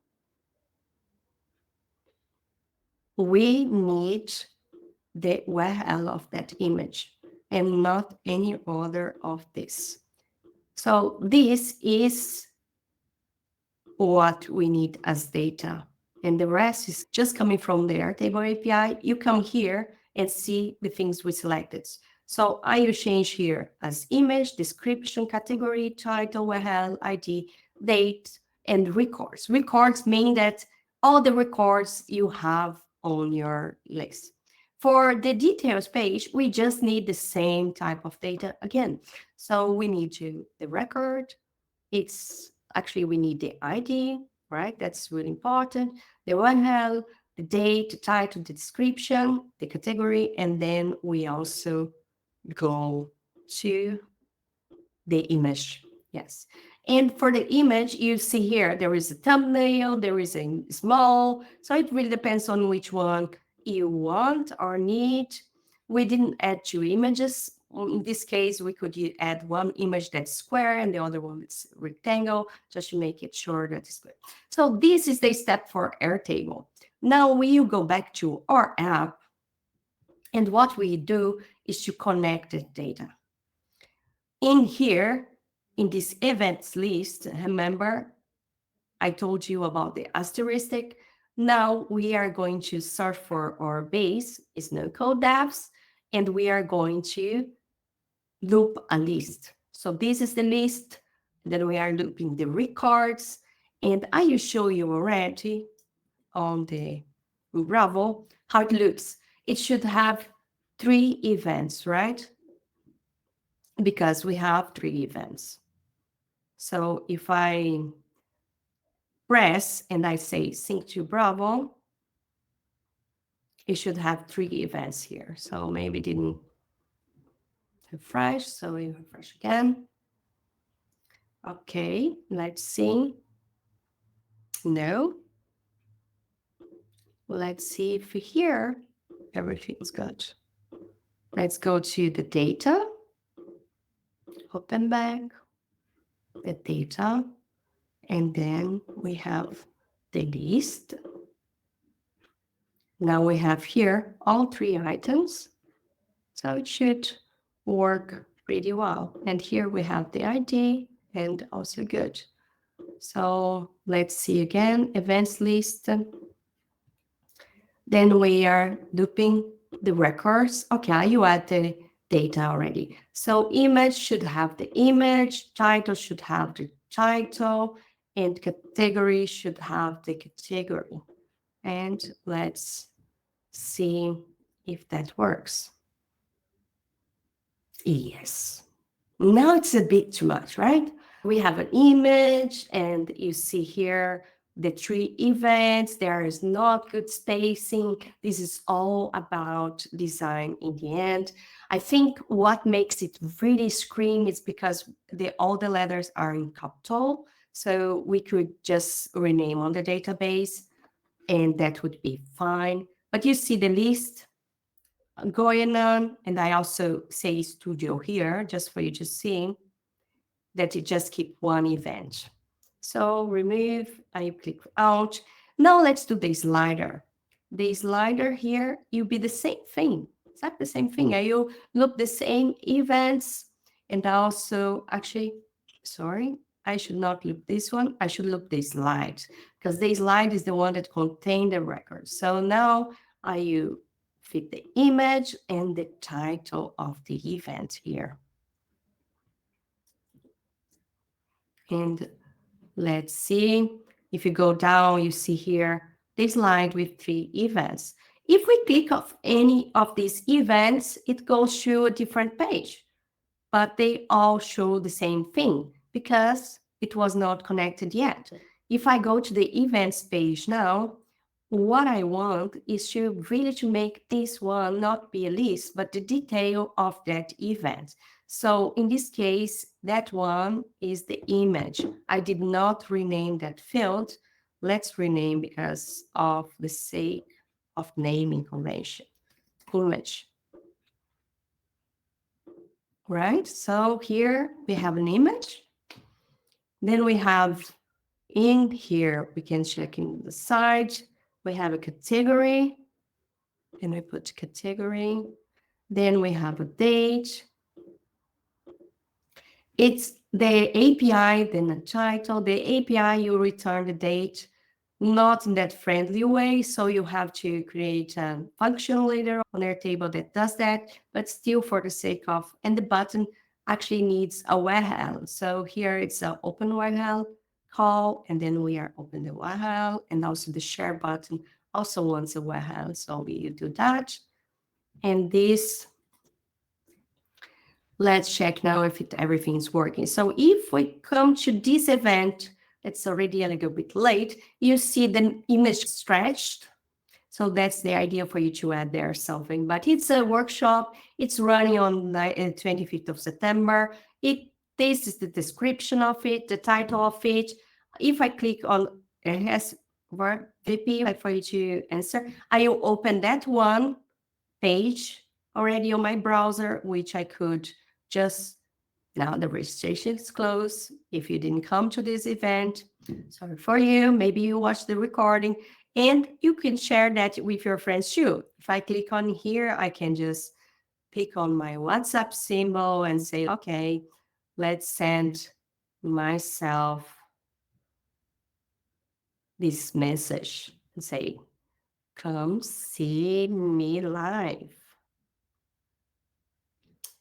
We need the URL of that image and not any other of this. So this is what we need as data. And the rest is just coming from the Airtable API. You come here and see the things we selected. So I will change here as image, description, category, title, URL, ID, date, and records. Records mean that all the records you have on your list. For the details page, we just need the same type of data again. So we need the record. It's actually, we need the ID, right? That's really important. The URL, the date, the title, the description, the category, and then we also go to the image. Yes. And for the image, you see here, there is a thumbnail, there is a small, so it really depends on which one you want or need. We didn't add two images. In this case, we could add one image that's square and the other one is rectangle, just to make it sure that it's good. So this is the step for Airtable. Now we go back to our app, and what we do is to connect the data. In here, in this events list, remember, I told you about the asterisk. Now we are going to search for our base, is NoCode devs, and we are going to loop a list. So this is the list. Then we are looping the records. And I will show you already on the Bravo how it looks. It should have 3 events, right? Because we have 3 events. So if I press and I say sync to Bravo, it should have 3 events here. So maybe it didn't refresh, so we refresh again. Okay, let's see. No. Let's see if here everything's good. Let's go to the data, open back, the data, and then we have the list. Now we have here all 3 items, so it should work pretty well. And here we have the ID and also good. So let's see again, events list. Then we are looping the records. Okay, you add the data already. So image should have the image, title should have the title, and category should have the category. And let's see if that works. Yes. Now it's a bit too much, right? We have an image, and you see here the 3 events. There is not good spacing. This is all about design in the end. I think what makes it really scream is because all the letters are in capital. So we could just rename on the database and that would be fine. But you see the list going on, and I also say studio here just for you to see that it just keep one event. So remove, I click out. Now let's do the slider. The slider here, you'll be the same thing. It's not the same thing. You look the same events and also actually, sorry, I should not look this one. I should look the slide because the slide is the one that contains the record. So now you fit the image and the title of the event here. And let's see, if you go down, you see here this slide with 3 events. If we click off any of these events, it goes to a different page, but they all show the same thing because it was not connected yet. If I go to the events page now, what I want is to really to make this one not be a list, but the detail of that event. So in this case, that one is the image. I did not rename that field. Let's rename because of the sake of naming convention. Image. Right? So here we have an image. Then we have in here, we can check in the side. We have a category. And we put category. Then we have a date. It's the API, then the title. The API, you return the date, not in that friendly way. So you have to create a function later on Airtable that does that, but still for the sake of, and the button actually needs a URL. So here it's an open URL call, and then we are open the URL, and also the share button also wants a URL. So we do that. And this, let's check now if everything is working. So if we come to this event, it's already a little bit late, you see the image stretched. So that's the idea for you to add there something. But it's a workshop. It's running on the 25th of September. This is the description of it, the title of it. If I click on VP for you to answer, I will open that one page already on my browser, which I could just, now the registration is closed. If you didn't come to this event, sorry for you, maybe you watched the recording, and you can share that with your friends too. If I click on here, I can just pick on my WhatsApp symbol and say, okay, let's send myself this message and say, come see me live.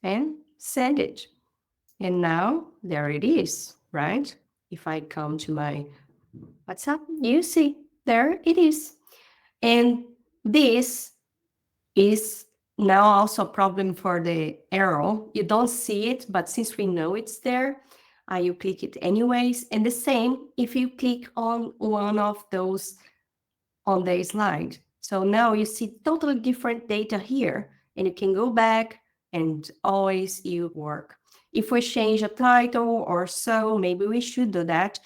And send it. And now there it is, right? If I come to my WhatsApp, you see, there it is. And this is now also a problem for the arrow. You don't see it, but since we know it's there, you click it anyways. And the same if you click on one of those on the slide. So now you see totally different data here, and you can go back and always you work. If we change a title or so, maybe we should do that,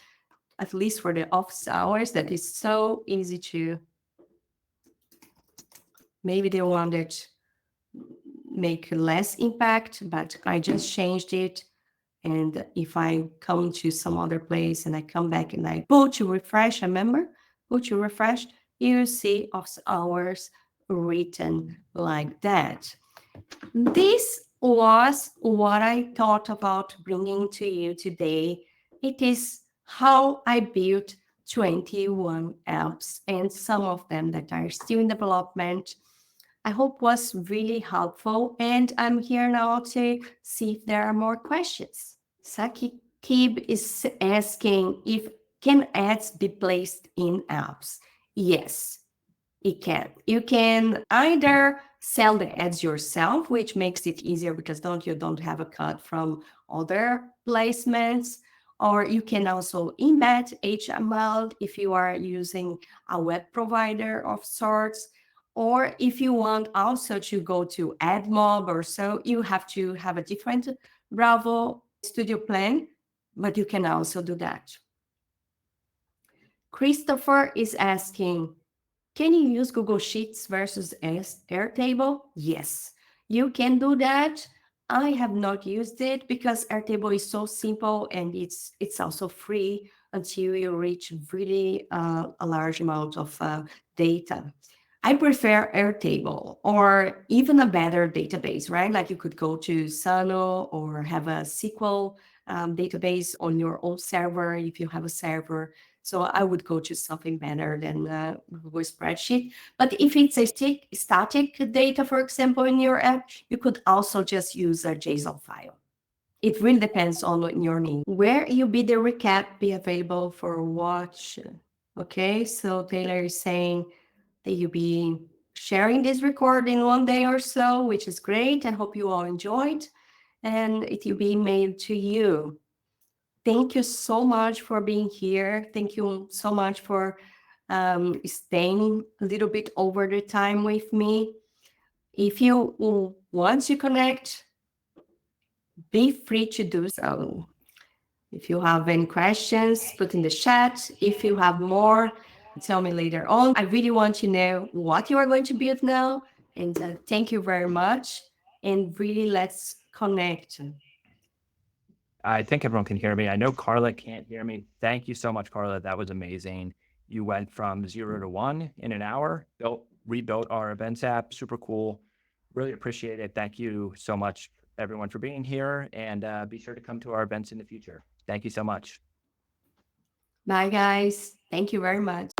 at least for the office hours. That is so easy to, maybe they wanted make less impact, but I just changed it. And if I come to some other place and I come back and I go to refresh, remember, go to refresh, you see office hours written like that. This was what I thought about bringing to you today. It is how I built 21 apps and some of them that are still in development. I hope was really helpful, and I'm here now to see if there are more questions. Saki Kib is asking if can ads be placed in apps? Yes, it can. You can either sell the ads yourself, which makes it easier because you don't have a cut from other placements, Or you can also embed HTML if you are using a web provider of sorts. Or if you want also to go to AdMob or so, you have to have a different Bravo Studio plan, but you can also do that. Christopher is asking, can you use Google Sheets versus Airtable? Yes, you can do that. I have not used it because Airtable is so simple and it's also free until you reach really a large amount of data. I prefer Airtable or even a better database, right? Like you could go to Sano or have a SQL database on your own server if you have a server. So I would go to something better than Google Spreadsheet. But if it's a static data, for example, in your app, you could also just use a JSON file. It really depends on your need. Where you be the recap be available for watch? Okay, so Taylor is saying that you'll be sharing this recording one day or so, which is great. I hope you all enjoyed. And it will be mailed to you. Thank you so much for being here. Thank you so much for staying a little bit over the time with me. If you want to connect, be free to do so. If you have any questions, put in the chat. If you have more, tell me later on. I really want to know what you are going to build now. And thank you very much. And really, let's connect. I think everyone can hear me. I know Karla can't hear me. Thank you so much, Karla. That was amazing. You went from 0 to 1 in an hour, rebuilt our events app. Super cool. Really appreciate it. Thank you so much, everyone, for being here. And be sure to come to our events in the future. Thank you so much. Bye, guys. Thank you very much.